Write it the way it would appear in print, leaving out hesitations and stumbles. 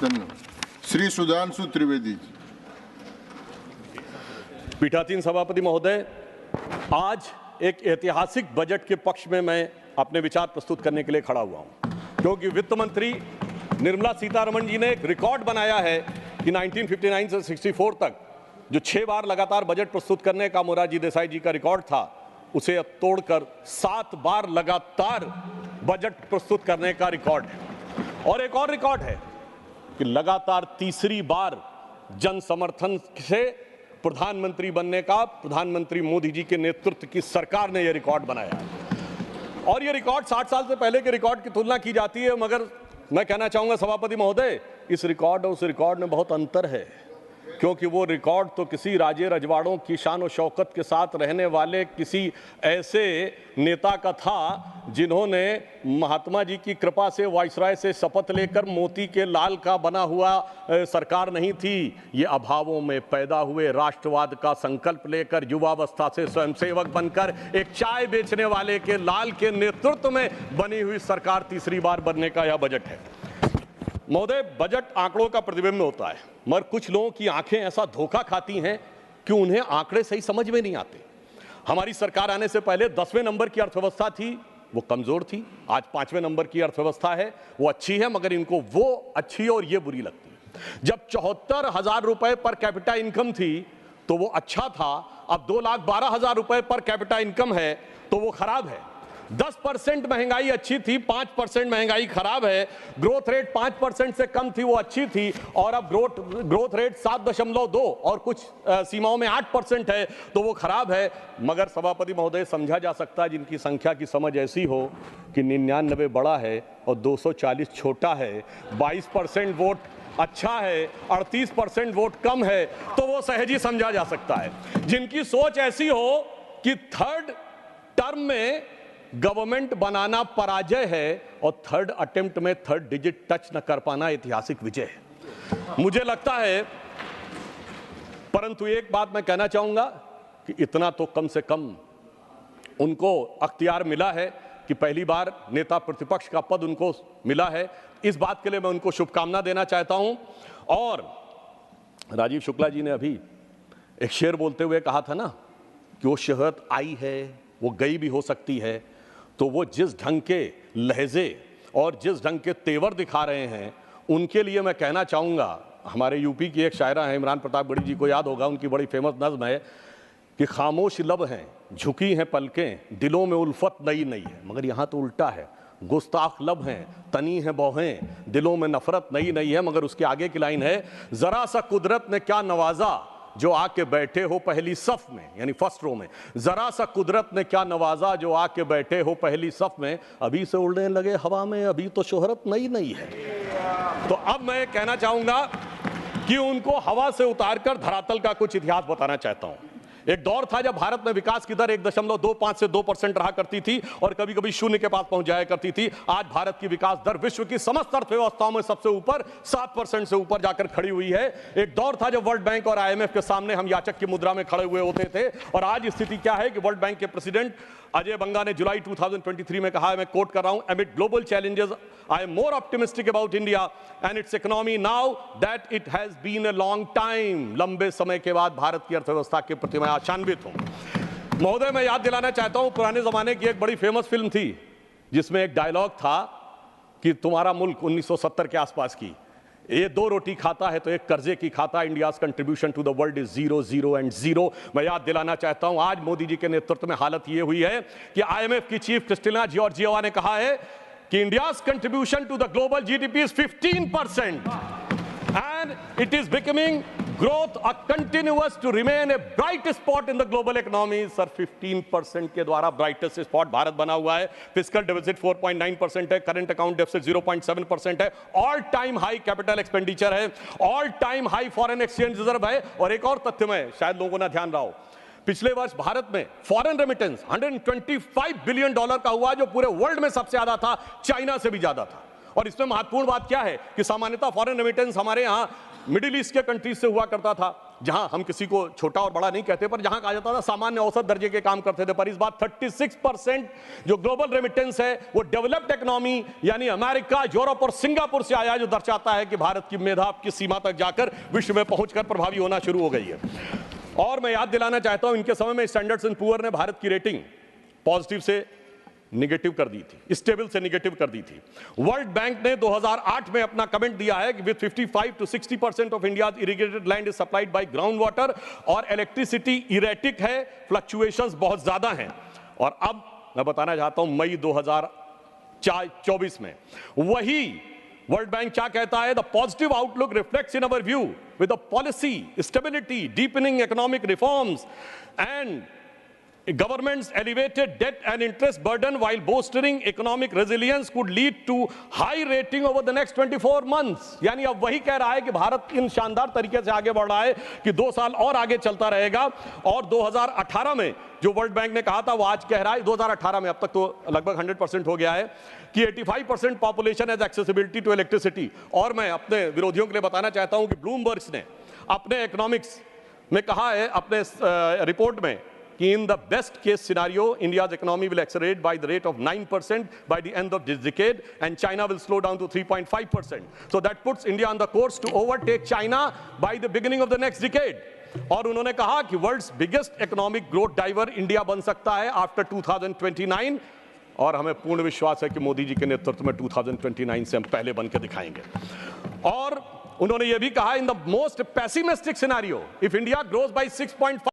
धन्यवाद। श्री सुधांशु त्रिवेदी। पीठासीन सभापति महोदय, आज एक ऐतिहासिक बजट के पक्ष में मैं अपने विचार प्रस्तुत करने के लिए खड़ा हुआ हूं, क्योंकि वित्त मंत्री निर्मला सीतारमण जी ने एक रिकॉर्ड बनाया है कि 1959 से 64 तक जो 6 बार लगातार बजट प्रस्तुत करने का मोरारजी देसाई जी का रिकॉर्ड था, उसे अब तोड़कर 7 बार लगातार बजट प्रस्तुत करने का रिकॉर्ड है। और एक और रिकॉर्ड है कि लगातार तीसरी बार जन समर्थन से प्रधानमंत्री बनने का प्रधानमंत्री मोदी जी के नेतृत्व की सरकार ने यह रिकॉर्ड बनाया है। और यह रिकॉर्ड 60 साल से पहले के रिकॉर्ड की तुलना की जाती है, मगर मैं कहना चाहूंगा सभापति महोदय, इस रिकॉर्ड और उस रिकॉर्ड में बहुत अंतर है, क्योंकि वो रिकॉर्ड तो किसी राजे रजवाड़ों की शान और शौकत के साथ रहने वाले किसी ऐसे नेता का था जिन्होंने महात्मा जी की कृपा से वाइसराय से शपथ लेकर मोती के लाल का बना हुआ सरकार नहीं थी। ये अभावों में पैदा हुए, राष्ट्रवाद का संकल्प लेकर युवावस्था से स्वयंसेवक बनकर एक चाय बेचने वाले के लाल के नेतृत्व में बनी हुई सरकार तीसरी बार बनने का यह बजट है। महोदय, बजट आंकड़ों का प्रतिबिंब होता है, मगर कुछ लोगों की आंखें ऐसा धोखा खाती हैं कि उन्हें आंकड़े सही समझ में नहीं आते। हमारी सरकार आने से पहले 10वें नंबर की अर्थव्यवस्था थी, वो कमजोर थी। आज 5वें नंबर की अर्थव्यवस्था है, वो अच्छी है, मगर इनको वो अच्छी और ये बुरी लगती है। जब 74,000 रुपए पर कैपिटा इनकम थी तो वो अच्छा था, अब 2,12,000 रुपए पर कैपिटा इनकम है तो वो खराब है। 10% महंगाई अच्छी थी, 5% महंगाई खराब है। ग्रोथ रेट 5% से कम थी, वो अच्छी थी, और अब ग्रोथ रेट 7.2 और कुछ सीमाओं में 8% है तो वो खराब है। मगर सभापति महोदय, समझा जा सकता है जिनकी संख्या की समझ ऐसी हो कि 99 बड़ा है और 240 छोटा है, 22% वोट अच्छा है, 38% वोट कम है, तो वो सहज ही समझा जा सकता है। जिनकी सोच ऐसी हो कि थर्ड टर्म में गवर्नमेंट बनाना पराजय है और थर्ड अटेम्प्ट में थर्ड डिजिट टच न कर पाना ऐतिहासिक विजय है, मुझे लगता है। परंतु एक बात मैं कहना चाहूंगा कि इतना तो कम से कम उनको अख्तियार मिला है कि पहली बार नेता प्रतिपक्ष का पद उनको मिला है। इस बात के लिए मैं उनको शुभकामना देना चाहता हूं। और राजीव शुक्ला जी ने अभी एक शेर बोलते हुए कहा था ना कि वो शोहरत आई है, वो गई भी हो सकती है, तो वो जिस ढंग के लहजे और जिस ढंग के तेवर दिखा रहे हैं, उनके लिए मैं कहना चाहूँगा, हमारे यूपी की एक शायरा है, इमरान प्रताप गढ़ी जी को याद होगा, उनकी बड़ी फेमस नज्म है कि खामोश लब हैं, झुकी हैं पलकें, दिलों में उल्फत नई नई है। मगर यहाँ तो उल्टा है, गुस्ताख लब हैं, तनी हैं बौहें, दिलों में नफरत नई नई है। मगर उसके आगे की लाइन है, जरा सा कुदरत ने क्या नवाजा जो आके बैठे हो पहली सफ में, यानी फर्स्ट रो में। जरा सा कुदरत ने क्या नवाजा जो आके बैठे हो पहली सफ में, अभी से उड़ने लगे हवा में, अभी तो शोहरत नई नई है। तो अब मैं कहना चाहूंगा कि उनको हवा से उतारकर धरातल का कुछ इतिहास बताना चाहता हूं। एक दौर था जब भारत में विकास की दर 1.25 से 2% रहा करती थी और कभी कभी शून्य के पास पहुंच जाया करती थी। आज भारत की विकास दर विश्व की समस्त अर्थव्यवस्थाओं में सबसे ऊपर 7% से ऊपर जाकर खड़ी हुई है। एक दौर था जब वर्ल्ड बैंक और IMF के सामने हम याचक की मुद्रा में खड़े हुए होते थे, और आज स्थिति क्या है कि वर्ल्ड बैंक के प्रेसिडेंट अजय बंगा ने जुलाई 2023 में कहा है, मैं कोट कर रहा हूं, amid global challenges I am more optimistic about India and its economy now that it has been a long time। लंबे समय के बाद भारत की अर्थव्यवस्था के प्रति मैं आशान्वित हूं। महोदय, मैं याद दिलाना चाहता हूं, पुराने जमाने की एक बड़ी फेमस फिल्म थी जिसमें एक डायलॉग था कि तुम्हारा मुल्क 1970 के आसपास की, ये 2 रोटी खाता है तो एक कर्जे की खाता, India's contribution to the world is 0 0 and 0। मैं याद दिलाना चाहता हूं, आज मोदी जी के नेतृत्व में हालत ये हुई है कि IMF की चीफ क्रिस्टिना जॉर्जिएवा ने कहा है कि India's contribution to the global GDP is 15% and it is becoming growth a continuous to remain a bright spot in the global economy। Sir 15% के द्वारा ब्राइटेस्ट स्पॉट भारत बना हुआ है। फिस्कल डेफिसिट 4.9% है, करंट अकाउंट डेफिसिट 0.7% है, all time high capital expenditure है, all time high foreign exchange reserve है। और एक और तथ्य में शायद लोगों ने ध्यान रहा हो, पिछले वर्ष भारत में फॉरेन रेमिटेंस $125 बिलियन का हुआ, जो पूरे वर्ल्ड में सबसे ज्यादा था, चाइना से भी ज्यादा था। और इसमें महत्वपूर्ण बात क्या है कि सामान्यतः फॉरेन रेमिटेंस हमारे यहाँ मिडिल ईस्ट के कंट्रीज से हुआ करता था, जहां हम किसी को छोटा और बड़ा नहीं कहते, पर जहां कहा जाता था सामान्य औसत दर्जे के काम करते थे। पर इस बार 36% जो ग्लोबल रेमिटेंस है वो डेवलप्ड इकोनॉमी यानी अमेरिका, यूरोप और सिंगापुर से आया, जो दर्शाता है कि भारत की मेधा किस सीमा तक जाकर विश्व में पहुंचकर प्रभावी होना शुरू हो गई है। और मैं याद दिलाना चाहता हूं, इनके समय में स्टैंडर्ड्स एंड पुअर ने भारत की रेटिंग पॉजिटिव से निगेटिव कर दी थी, स्टेबल से निगेटिव कर दी थी। वर्ल्ड बैंक ने 2008 में अपना कमेंट दिया है कि with 55 to 60% of India's irrigated land is supplied by ground water, और इलेक्ट्रिसिटी इरेटिक है, फ्लक्चुएशंस बहुत ज्यादा हैं। और अब मैं बताना चाहता हूं मई 2024 में वही वर्ल्ड बैंक क्या कहता है, the positive outlook reflects in our view with the policy stability, deepening economic reforms and government's elevated debt and interest burden while bolstering economic resilience could lead to high rating over the next 24 months। यानी अब वही कह रहा है कि भारत इन शानदार तरीके से आगे बढ़ रहा है कि 2 साल और आगे चलता रहेगा। और 2018 में जो वर्ल्ड बैंक ने कहा था वो आज कह रहा है, 2018 में, अब तक तो लगभग 100% हो गया है, कि 85% population has accessibility to electricity. और मैं अपने विरोधियों के लिए बताना चाहता हूं कि ब्लूमबर्ग ने अपने इकोनॉमिक्स में कहा है, अपने रिपोर्ट में, कि in the best case scenario India's economy will accelerate by the rate of 9% by the end of this decade and China will slow down to 3.5%. So that puts India on the course to overtake China by the beginning of the next decade. और उन्होंने कहा कि world's biggest economic growth driver India बन सकता है after 2029, और हमें पूर्ण विश्वास है कि मोदी जी के नेतृत्व में 2029 से हम पहले बन के दिखाएंगे। और उन्होंने यह भी कहा, in the most pessimistic scenario if India grows bye 6.5